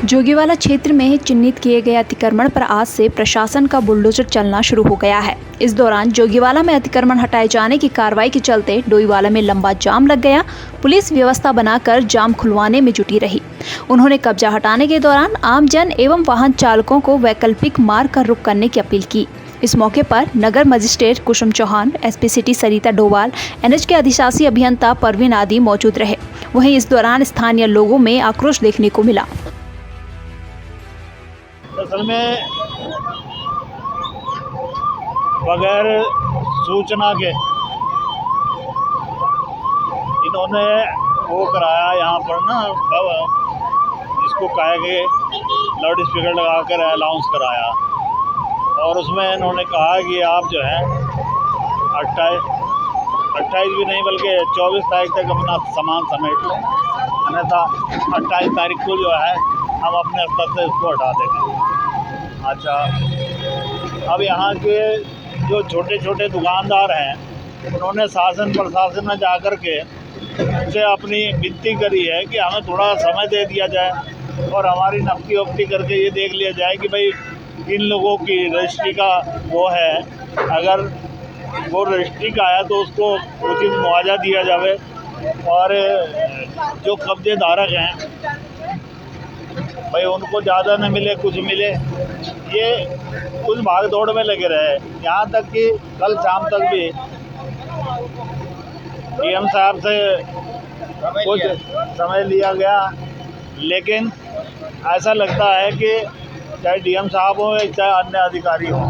जोगीवाला क्षेत्र में चिन्हित किए गए अतिक्रमण पर आज से प्रशासन का बुलडोजर चलना शुरू हो गया है। इस दौरान जोगीवाला में अतिक्रमण हटाए जाने की कार्रवाई के चलते डोईवाला में लंबा जाम लग गया। पुलिस व्यवस्था बनाकर जाम खुलवाने में जुटी रही। उन्होंने कब्जा हटाने के दौरान आमजन एवं वाहन चालकों को वैकल्पिक मार्ग का रुख करने की अपील की। इस मौके पर नगर मजिस्ट्रेट कुसुम चौहान, एसपी सिटी सरिता डोवाल, एनएच के अधिशासी अभियंता परवीन आदि मौजूद रहे। वहीं इस दौरान स्थानीय लोगों में आक्रोश देखने को मिला। असल में बगैर सूचना के इन्होंने वो कराया यहाँ पर ना, जिसको कहा कि लाउड स्पीकर लगा कर अनाउंस कराया, और उसमें इन्होंने कहा कि आप जो है 28 भी नहीं बल्कि 24 तारीख तक अपना सामान समेट लें, अन्यथा 28 तारीख को जो है हम अपने स्तर से इसको हटा देंगे। अच्छा, अब यहाँ के जो छोटे छोटे दुकानदार हैं उन्होंने शासन प्रशासन में जाकर के उनसे अपनी विनती करी है कि हमें थोड़ा समय दे दिया जाए और हमारी नफ्ती वफ्ती करके ये देख लिया जाए कि भाई इन लोगों की रजिस्ट्री का वो है, अगर वो रजिस्ट्री का है तो उसको उचित मुआवजा दिया जाए, और जो कब्जे धारक हैं भाई उनको ज़्यादा न मिले, कुछ मिले। ये उस भाग दौड़ में लगे रहे, यहाँ तक कि कल शाम तक भी डीएम साहब से कुछ समय लिया गया, लेकिन ऐसा लगता है कि चाहे डीएम साहब हो चाहे अन्य अधिकारी हो,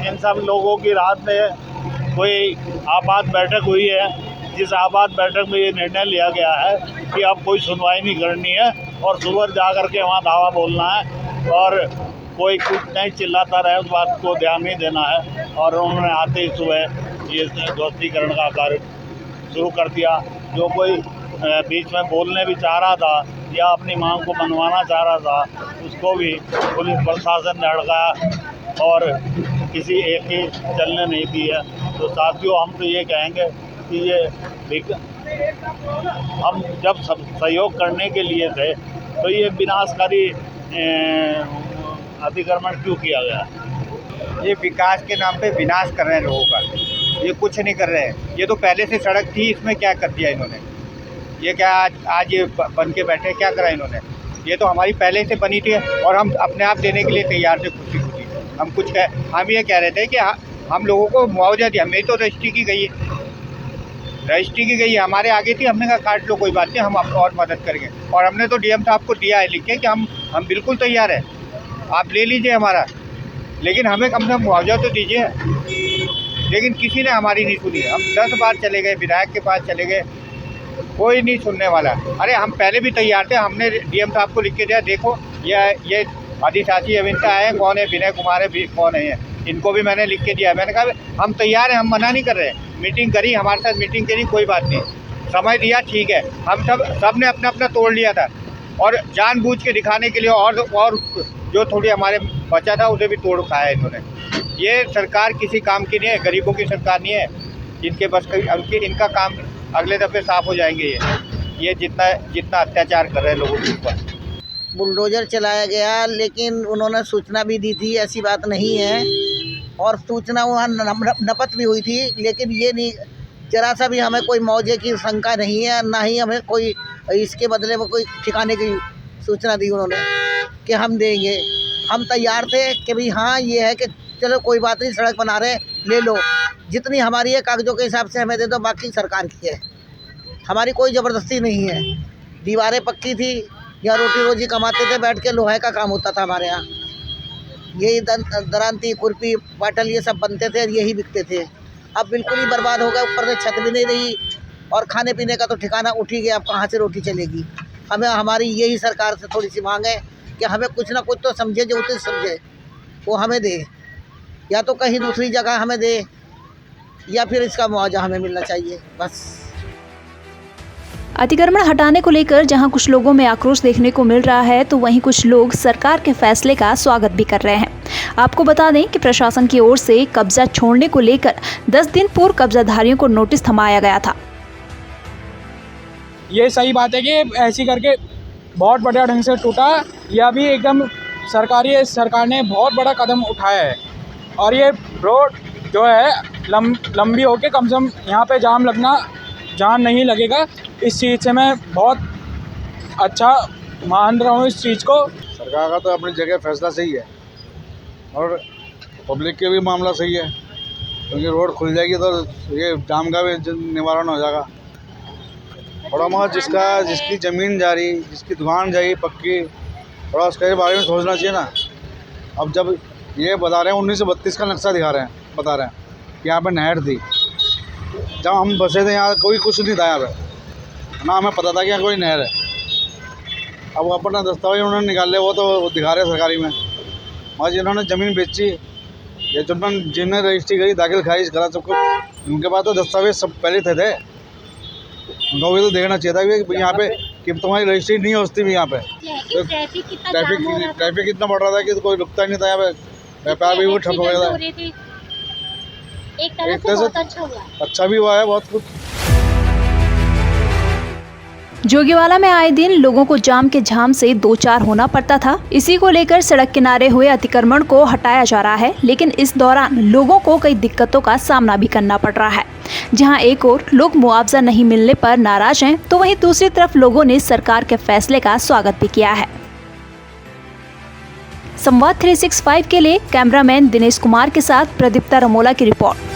इन सब लोगों की रात में कोई आपात बैठक हुई है, जिस आपात बैठक में ये निर्णय लिया गया है कि अब कोई सुनवाई नहीं करनी है और सुबह जा कर के वहाँ धावा बोलना है और कोई कुछ नहीं चिल्लाता रहे, उस बात को ध्यान नहीं देना है। और उन्होंने आते ही सुबह ये ध्वस्तीकरण का कार्य शुरू कर दिया। जो कोई बीच में बोलने भी चाह रहा था या अपनी मांग को मनवाना चाह रहा था, उसको भी पुलिस प्रशासन ने हड़काया और किसी एक ही चलने नहीं दी है। तो साथियों, हम तो ये कहेंगे कि ये हम जब सहयोग करने के लिए थे तो ये विनाशकारी अतिक्रमण क्यों किया गया? ये विकास के नाम पे विनाश कर रहे हैं लोगों का, ये कुछ नहीं कर रहे हैं। ये तो पहले से सड़क थी, इसमें क्या कर दिया इन्होंने? ये क्या आज ये बन के बैठे, क्या करा इन्होंने? ये तो हमारी पहले से बनी थी और हम अपने आप देने के लिए तैयार थे, खुशी खुशी। हम ये कह रहे थे कि हम लोगों को मुआवजा दिया। मेरी तो रजिस्ट्री की गई है, हमारे आगे थी, हमने कहा काट लो, कोई बात नहीं, हम आपको और मदद करेंगे। और हमने तो डीएम साहब को दिया है लिख के कि हम बिल्कुल तैयार हैं, आप ले लीजिए हमारा, लेकिन हमें कम से कम मुआवजा तो दीजिए। लेकिन किसी ने हमारी नहीं सुनी। हम 10 बार चले गए, विधायक के पास चले गए, कोई नहीं सुनने वाला। अरे हम पहले भी तैयार थे, हमने डीएम साहब को लिख के दिया, देखो ये अधिशासी अभियंता है, कौन है, विनय कुमार है, कौन है, इनको भी मैंने लिख के दिया। मैंने कहा हम तैयार हैं, हम मना नहीं कर रहे हैं। मीटिंग करी, हमारे साथ मीटिंग करी, कोई बात नहीं, समय दिया, ठीक है। हम सब ने अपना तोड़ लिया था और जानबूझ के दिखाने के लिए और जो थोड़ी हमारे बचा था उसे भी तोड़ खाया इन्होंने। ये सरकार किसी काम की नहीं है, गरीबों की सरकार नहीं है, इनके बस इनका काम अगले दफ़े साफ हो जाएंगे। ये जितना अत्याचार कर रहे हैं लोगों के ऊपर। बुलडोजर चलाया गया, लेकिन उन्होंने सूचना भी दी थी, ऐसी बात नहीं है, और सूचना वहाँ नपत भी हुई थी, लेकिन ये नहीं, जरा सा भी हमें कोई मुआवजे की शंका नहीं है, ना ही हमें कोई इसके बदले में कोई ठिकाने की सूचना दी उन्होंने कि हम देंगे। हम तैयार थे कि भाई हाँ, ये है कि चलो कोई बात नहीं, सड़क बना रहे, ले लो, जितनी हमारी है कागजों के हिसाब से हमें दे दो, बाकी सरकार की है, हमारी कोई ज़बरदस्ती नहीं है। दीवारें पक्की थी, या रोटी रोजी कमाते थे, बैठ के लोहे का काम होता था हमारे यहाँ। यही दरांती, खुरपी, पाटल ये सब बनते थे, यही बिकते थे। अब बिल्कुल ही बर्बाद हो गया, ऊपर से छत भी नहीं रही और खाने पीने का तो ठिकाना उठ ही गया, अब कहाँ से रोटी चलेगी? हमारी यही सरकार से थोड़ी सी मांग है कि हमें कुछ ना कुछ तो समझे, जो उचित समझे वो हमें दे, या तो कहीं दूसरी जगह हमें दे, या फिर इसका मुआवजा हमें मिलना चाहिए, बस। अतिक्रमण हटाने को लेकर जहां कुछ लोगों में आक्रोश देखने को मिल रहा है, तो वहीं कुछ लोग सरकार के फैसले का स्वागत भी कर रहे हैं। आपको बता दें कि प्रशासन की ओर से कब्जा छोड़ने को लेकर 10 दिन पूर्व कब्जाधारियों को नोटिस थमाया गया था। ये सही बात है कि ऐसी करके बहुत बढ़िया ढंग से टूटा। यह भी एकदम सरकार ने बहुत बड़ा कदम उठाया है और ये रोड जो है लंबी होके कम से कम यहाँ पे जाम नहीं लगेगा। इस चीज़ से मैं बहुत अच्छा मान रहा हूँ इस चीज़ को। सरकार का तो अपनी जगह फैसला सही है और पब्लिक के भी मामला सही है, क्योंकि रोड खुल जाएगी तो ये जाम का भी निवारण हो जाएगा। थोड़ा बहुत जिसकी ज़मीन जा रही, जिसकी दुकान जाएगी पक्की, थोड़ा उसके बारे में सोचना चाहिए ना। अब जब ये बता रहे हैं 1932 का नक्शा बता रहे हैं कि यहाँ पे नहर थी, जब हम बसे थे यहाँ कोई कुछ नहीं था, यहाँ पे ना हमें पता था कि यहाँ कोई नहर है। अब अपना दस्तावेज उन्होंने निकाले, वो तो दिखा रहे सरकारी में, और जिन्होंने ज़मीन बेची या जिन्होंने रजिस्ट्री करी, दाखिल खारिज करा, सबको उनके पास तो दस्तावेज सब पहले थे। उनको भी तो देखना चाहिए था कि यहाँ पे कि तुम्हारी रजिस्ट्री नहीं होती भी यहाँ पे। तो ट्रैफिक इतना बढ़ रहा था कि कोई रुकता ही नहीं था यहाँ पे, व्यापार भी वो ठप हो गया था। एक तरह से अच्छा भी हुआ है बहुत कुछ। जोगीवाला में आए दिन लोगों को जाम के झाम से दो चार होना पड़ता था। इसी को लेकर सड़क किनारे हुए अतिक्रमण को हटाया जा रहा है, लेकिन इस दौरान लोगों को कई दिक्कतों का सामना भी करना पड़ रहा है। जहां एक ओर लोग मुआवजा नहीं मिलने पर नाराज हैं, तो वहीं दूसरी तरफ लोगों ने सरकार के फैसले का स्वागत भी किया है। संवाद 365 के लिए कैमरामैन दिनेश कुमार के साथ प्रदीप्ता रमोला की रिपोर्ट।